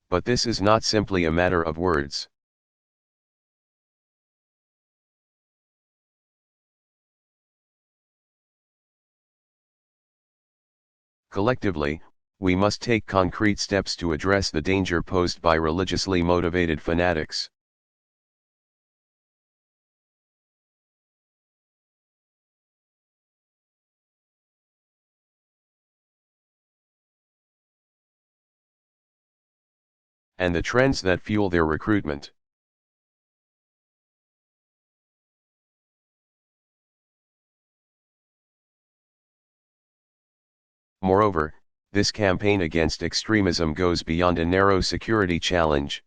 But this is not simply a matter of words. Collectively, we must take concrete steps to address the danger posed by religiously motivated fanatics. And the trends that fuel their recruitment. Moreover, this campaign against extremism goes beyond a narrow security challenge.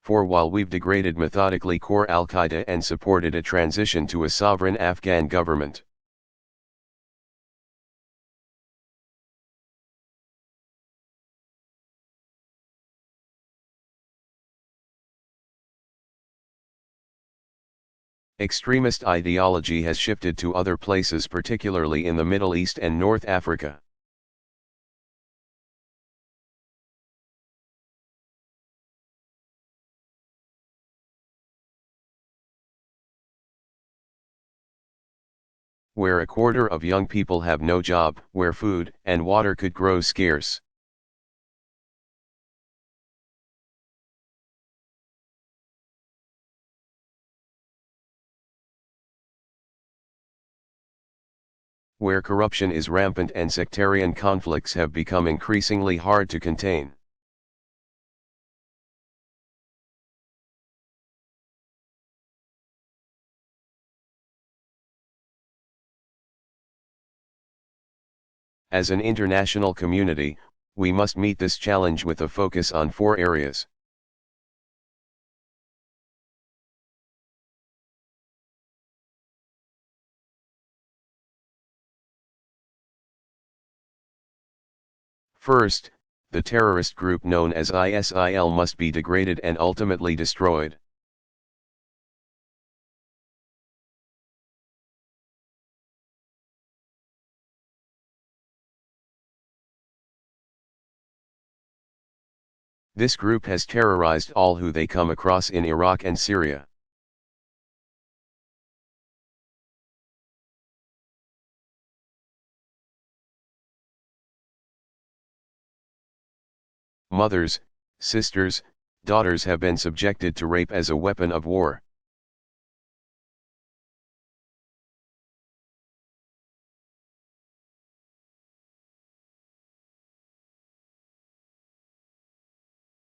For while we've degraded methodically core Al-Qaeda and supported a transition to a sovereign Afghan government, extremist ideology has shifted to other places, particularly in the Middle East and North Africa. Where a quarter of young people have no job, where food and water could grow scarce. Where corruption is rampant and sectarian conflicts have become increasingly hard to contain. As an international community, we must meet this challenge with a focus on 4 areas. First, the terrorist group known as ISIL must be degraded and ultimately destroyed. This group has terrorized all who they come across in Iraq and Syria. Mothers, sisters, daughters have been subjected to rape as a weapon of war.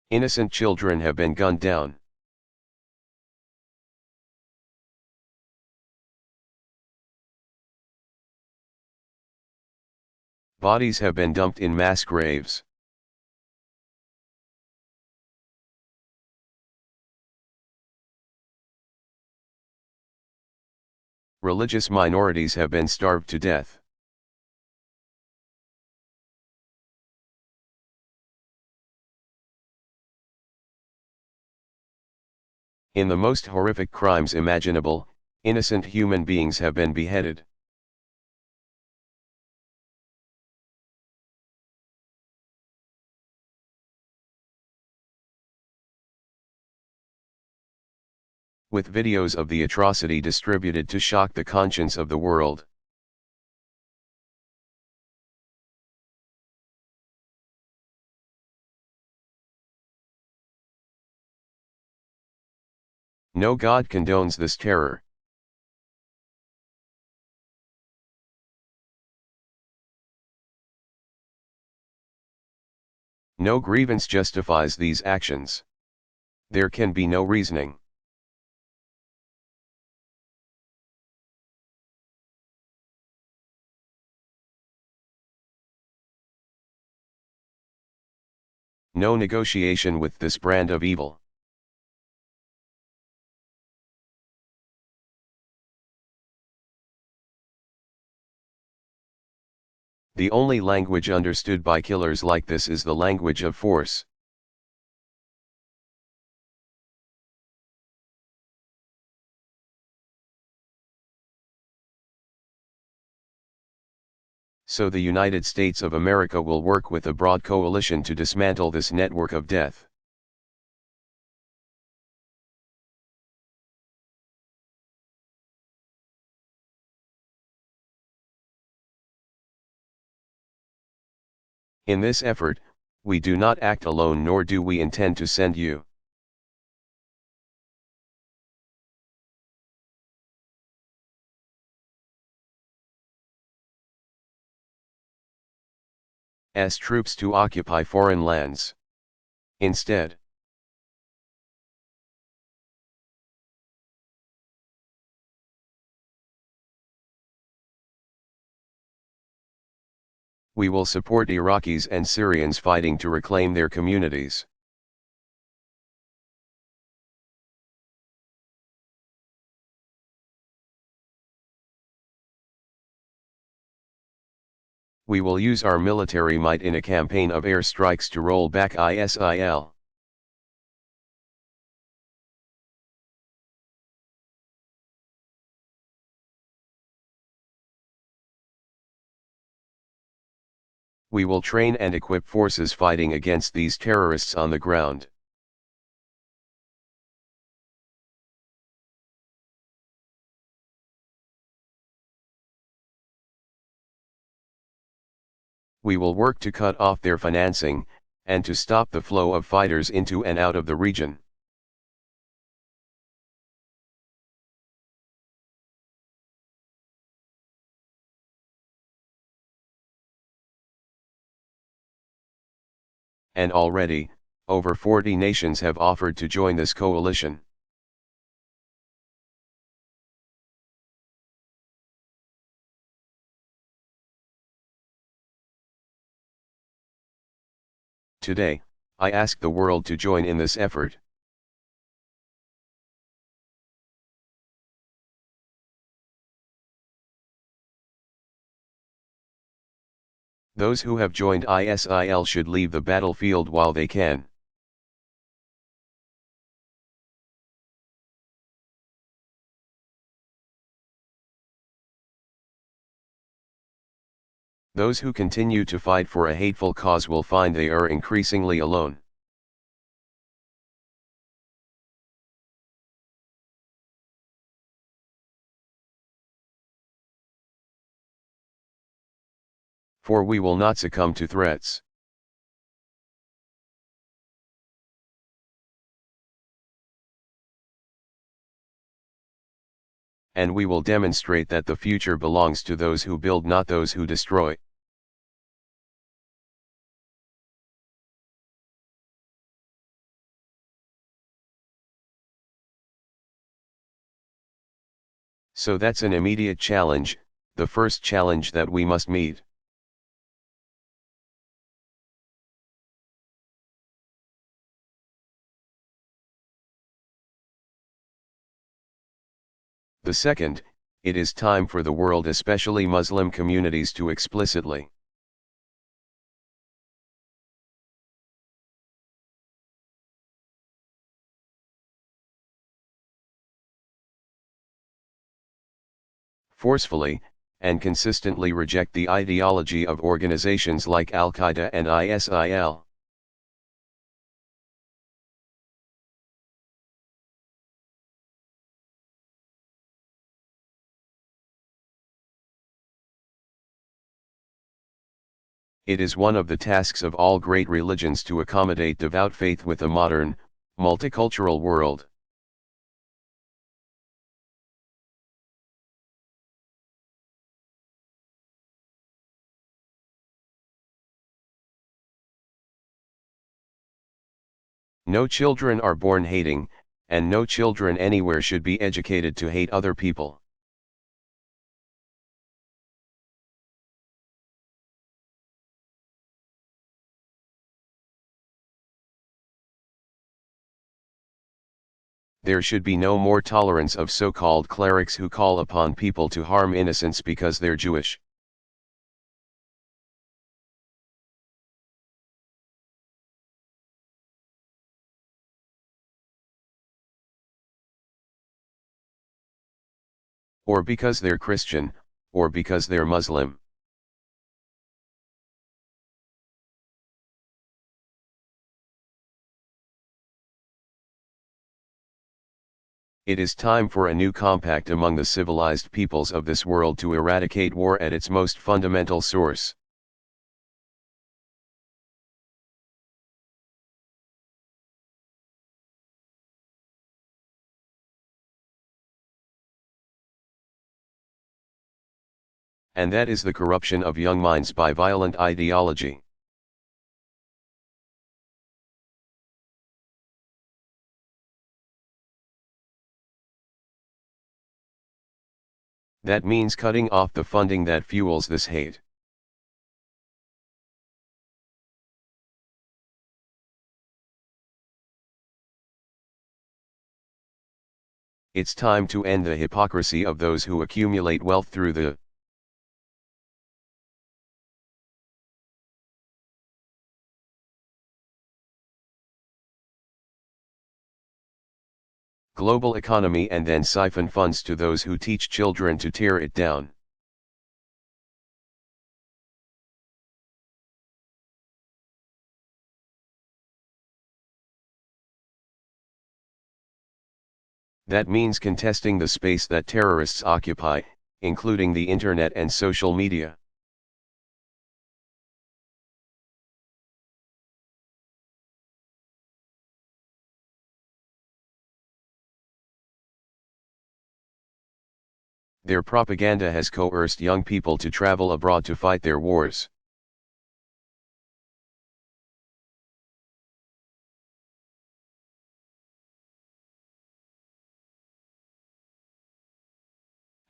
Innocent children have been gunned down. Bodies have been dumped in mass graves. Religious minorities have been starved to death. In the most horrific crimes imaginable, innocent human beings have been beheaded. With videos of the atrocity distributed to shock the conscience of the world. No God condones this terror. No grievance justifies these actions. There can be no reasoning. No negotiation with this brand of evil. The only language understood by killers like this is the language of force. So the United States of America will work with a broad coalition to dismantle this network of death. In this effort, we do not act alone, nor do we intend to send you. As troops to occupy foreign lands. Instead, we will support Iraqis and Syrians fighting to reclaim their communities. We will use our military might in a campaign of airstrikes to roll back ISIL. We will train and equip forces fighting against these terrorists on the ground. We will work to cut off their financing, and to stop the flow of fighters into and out of the region. And already, over 40 nations have offered to join this coalition. Today, I ask the world to join in this effort. Those who have joined ISIL should leave the battlefield while they can. Those who continue to fight for a hateful cause will find they are increasingly alone. For we will not succumb to threats. And we will demonstrate that the future belongs to those who build, not those who destroy. So that's an immediate challenge, the first challenge that we must meet. The second, it is time for the world, especially Muslim communities, to explicitly forcefully and consistently reject the ideology of organizations like Al-Qaeda and ISIL. It is one of the tasks of all great religions to accommodate devout faith with a modern, multicultural world. No children are born hating, and no children anywhere should be educated to hate other people. There should be no more tolerance of so-called clerics who call upon people to harm innocents because they're Jewish. Or because they're Christian, or because they're Muslim. It is time for a new compact among the civilized peoples of this world to eradicate war at its most fundamental source. And that is the corruption of young minds by violent ideology. That means cutting off the funding that fuels this hate. It's time to end the hypocrisy of those who accumulate wealth through the global economy and then siphon funds to those who teach children to tear it down. That means contesting the space that terrorists occupy, including the internet and social media. Their propaganda has coerced young people to travel abroad to fight their wars.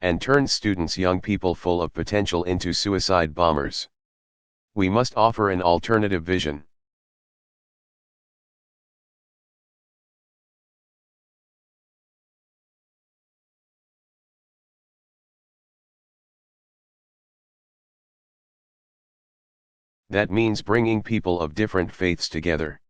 And turned students, young people full of potential, into suicide bombers. We must offer an alternative vision. That means bringing people of different faiths together.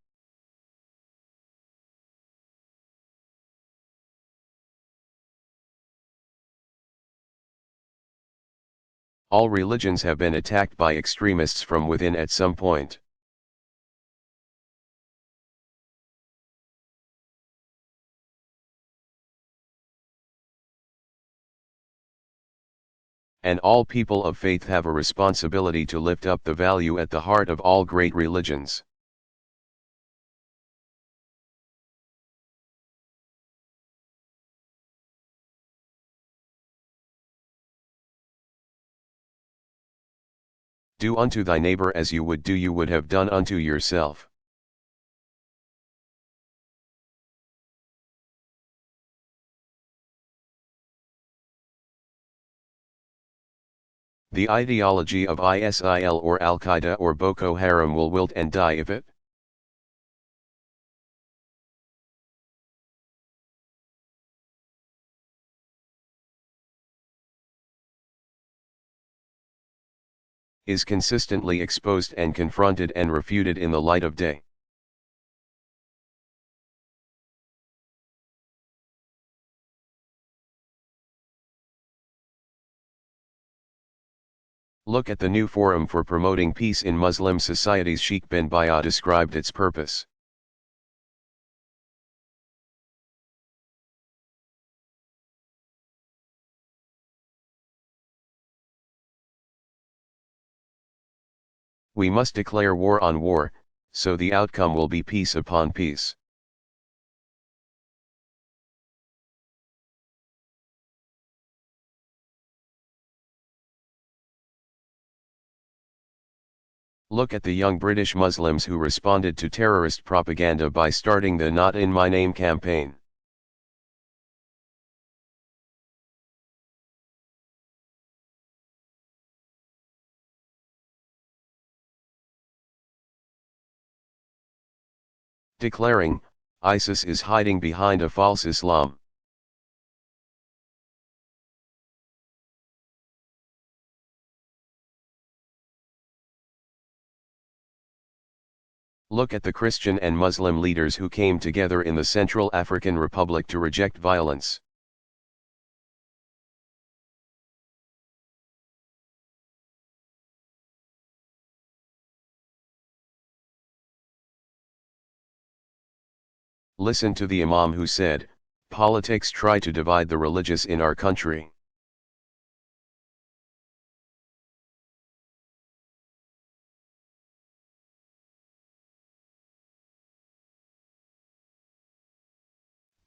All religions have been attacked by extremists from within at some point. And all people of faith have a responsibility to lift up the value at the heart of all great religions. Do unto thy neighbor as you would have done unto yourself. The ideology of ISIL or Al-Qaeda or Boko Haram will wilt and die if it is consistently exposed and confronted and refuted in the light of day. Look at the new forum for promoting peace in Muslim societies. Sheikh bin Bayah described its purpose. We must declare war on war, so the outcome will be peace upon peace. Look at the young British Muslims who responded to terrorist propaganda by starting the Not in My Name campaign. Declaring, ISIS is hiding behind a false Islam. Look at the Christian and Muslim leaders who came together in the Central African Republic to reject violence. Listen to the Imam who said, Politics try to divide the religious in our country.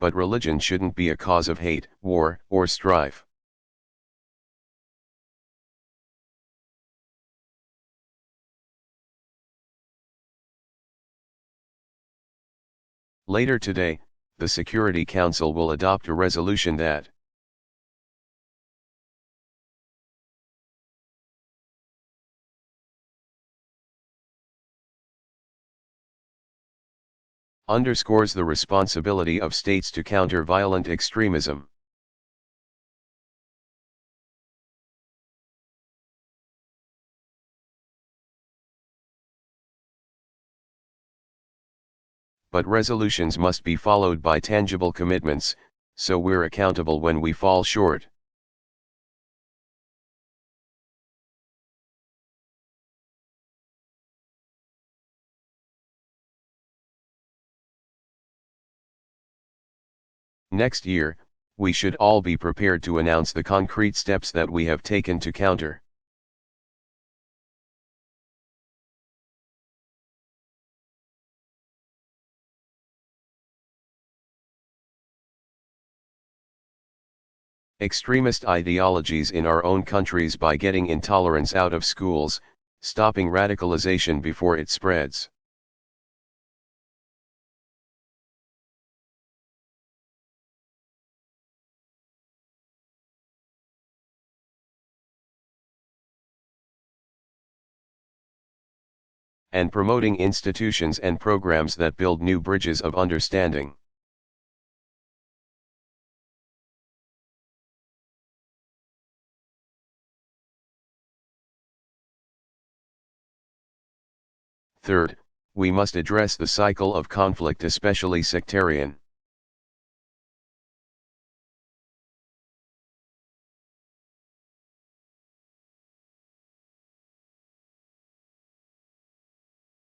But religion shouldn't be a cause of hate, war, or strife. Later today, the Security Council will adopt a resolution that underscores the responsibility of states to counter violent extremism. But resolutions must be followed by tangible commitments, so we're accountable when we fall short. Next year, we should all be prepared to announce the concrete steps that we have taken to counter. Extremist ideologies in our own countries by getting intolerance out of schools, stopping radicalization before it spreads. And promoting institutions and programs that build new bridges of understanding. Third, we must address the cycle of conflict, especially sectarian.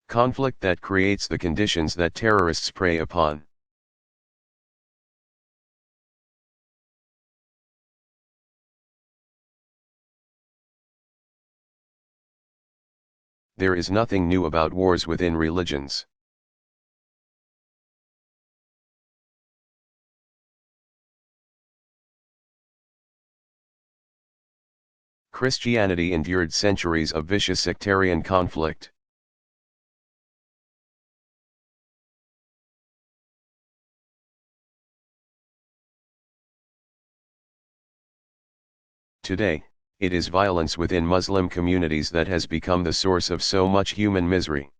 Conflict that creates the conditions that terrorists prey upon. There is nothing new about wars within religions. Christianity endured centuries of vicious sectarian conflict. Today, it is violence within Muslim communities that has become the source of so much human misery.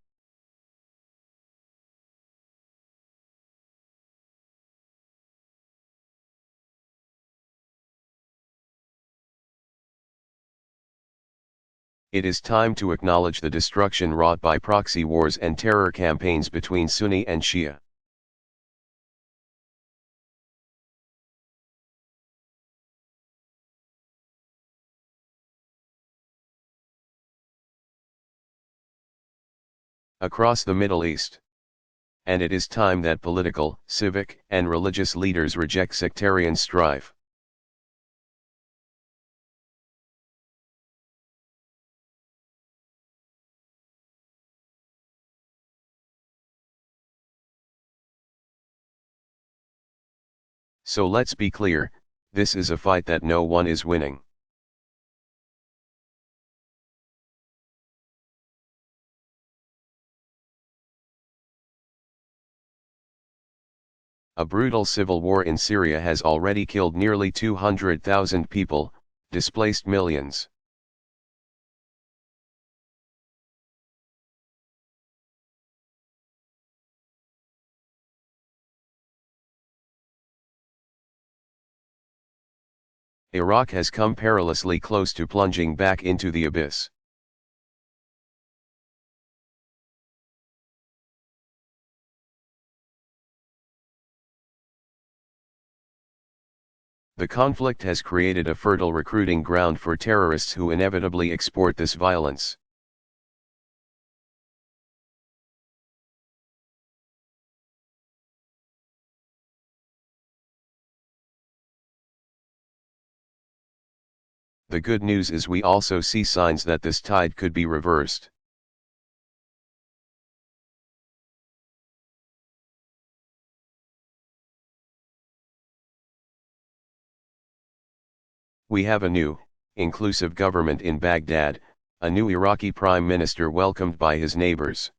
It is time to acknowledge the destruction wrought by proxy wars and terror campaigns between Sunni and Shia. Across the Middle East. And it is time that political, civic, and religious leaders reject sectarian strife. So let's be clear, this is a fight that no one is winning. A brutal civil war in Syria has already killed nearly 200,000 people, displaced millions. Iraq has come perilously close to plunging back into the abyss. The conflict has created a fertile recruiting ground for terrorists who inevitably export this violence. The good news is we also see signs that this tide could be reversed. We have a new, inclusive government in Baghdad, a new Iraqi prime minister welcomed by his neighbors.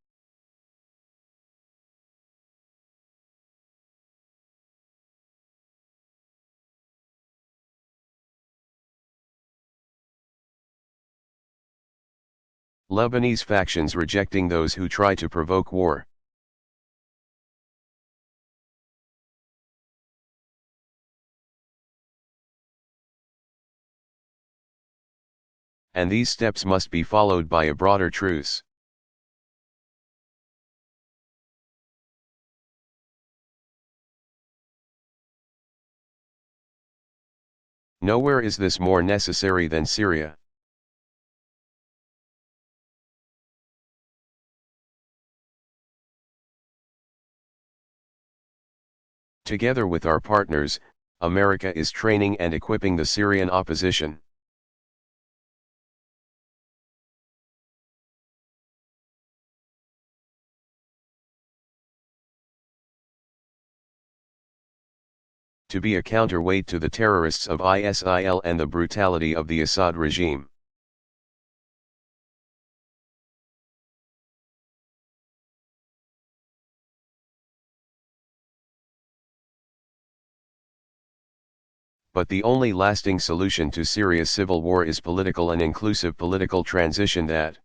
Lebanese factions rejecting those who try to provoke war. And these steps must be followed by a broader truce. Nowhere is this more necessary than Syria. Together with our partners, America is training and equipping the Syrian opposition. To be a counterweight to the terrorists of ISIL and the brutality of the Assad regime. But the only lasting solution to Syria's civil war is political and inclusive political transition that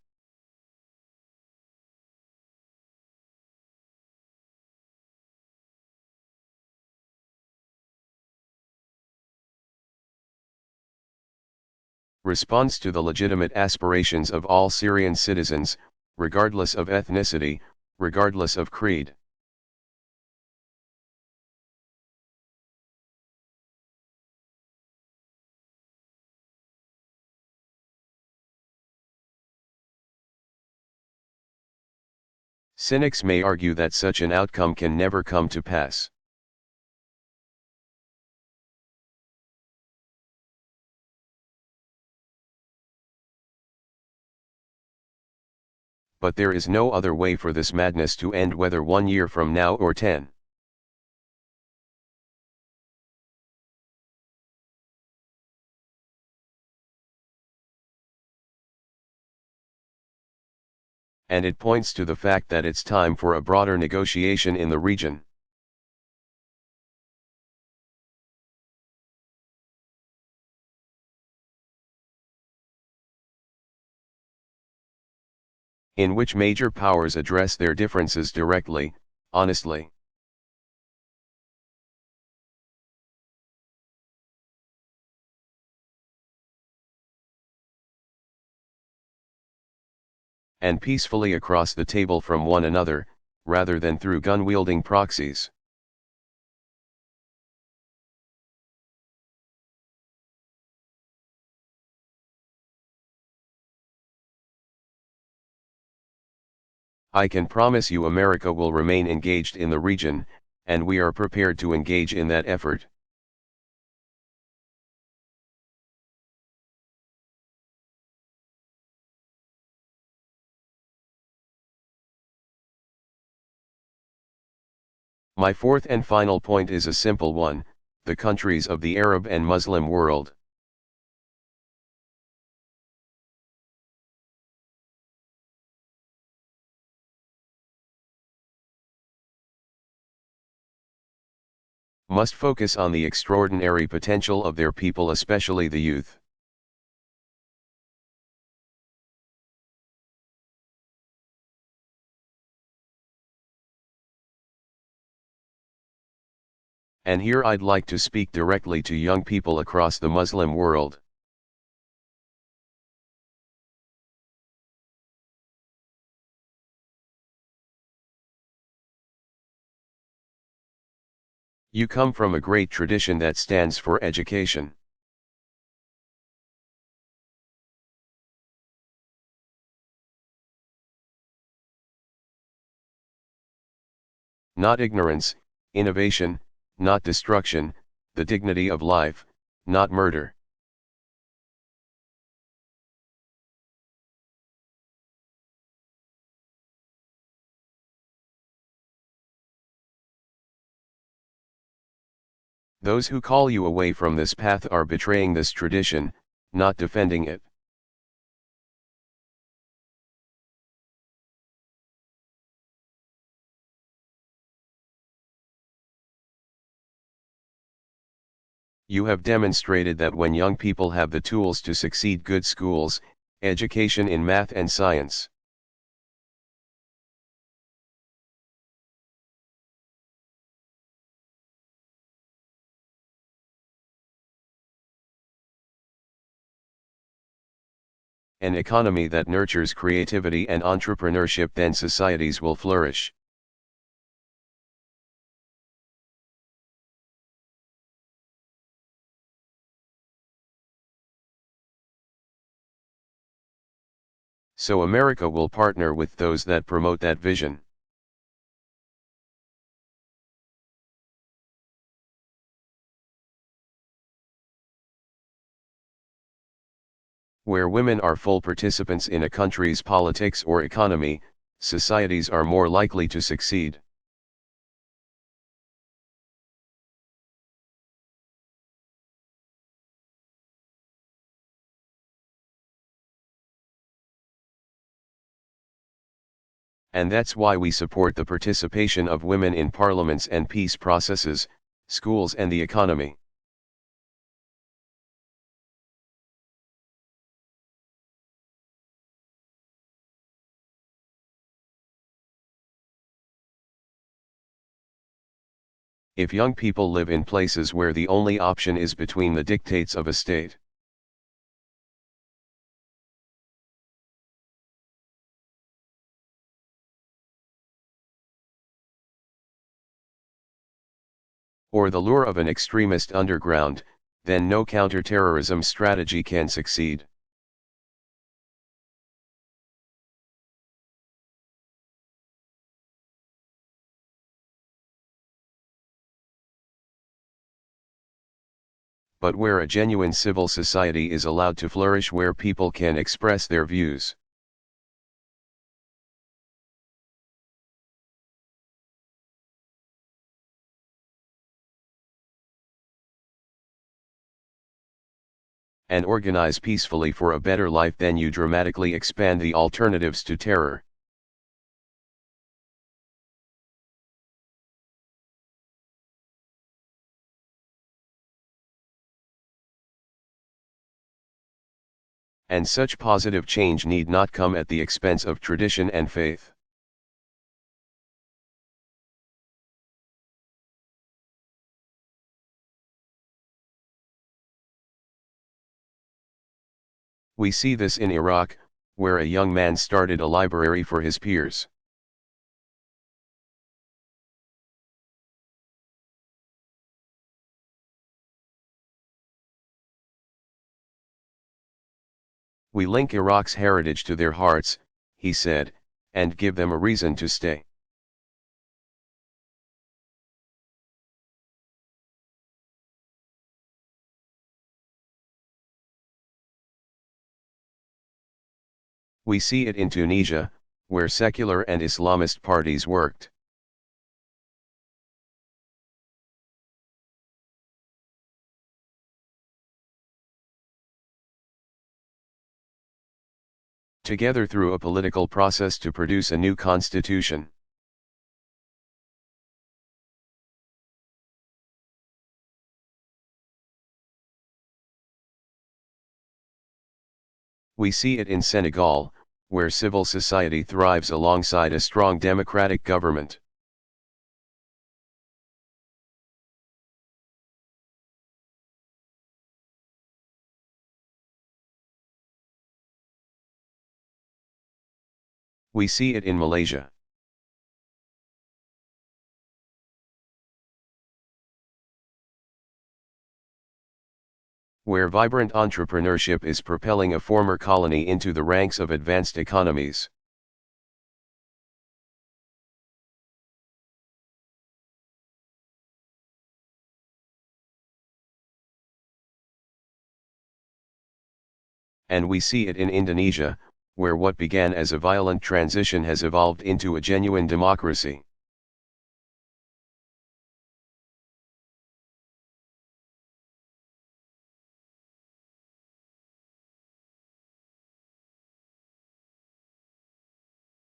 responds to the legitimate aspirations of all Syrian citizens, regardless of ethnicity, regardless of creed. Cynics may argue that such an outcome can never come to pass. But there is no other way for this madness to end, whether 1 year from now or 10. And it points to the fact that it's time for a broader negotiation in the region. In which major powers address their differences directly, honestly. And peacefully across the table from one another, rather than through gun-wielding proxies. I can promise you America will remain engaged in the region, and we are prepared to engage in that effort. My fourth and final point is a simple one: the countries of the Arab and Muslim world. Must focus on the extraordinary potential of their people, especially the youth. And here I'd like to speak directly to young people across the Muslim world. You come from a great tradition that stands for education. Not ignorance, innovation, not destruction, the dignity of life, not murder. Those who call you away from this path are betraying this tradition, not defending it. You have demonstrated that when young people have the tools to succeed, good schools, education in math and science, an economy that nurtures creativity and entrepreneurship, then societies will flourish. So America will partner with those that promote that vision. Where women are full participants in a country's politics or economy, societies are more likely to succeed. And that's why we support the participation of women in parliaments and peace processes, schools and the economy. If young people live in places where the only option is between the dictates of a state, or the lure of an extremist underground, then no counterterrorism strategy can succeed. But where a genuine civil society is allowed to flourish, where people can express their views, and organize peacefully for a better life, then you dramatically expand the alternatives to terror. And such positive change need not come at the expense of tradition and faith. We see this in Iraq, where a young man started a library for his peers. We link Iraq's heritage to their hearts, he said, and give them a reason to stay. We see it in Tunisia, where secular and Islamist parties worked. Together through a political process to produce a new constitution. We see it in Senegal, where civil society thrives alongside a strong democratic government. We see it in Malaysia, where vibrant entrepreneurship is propelling a former colony into the ranks of advanced economies. And we see it in Indonesia, where what began as a violent transition has evolved into a genuine democracy.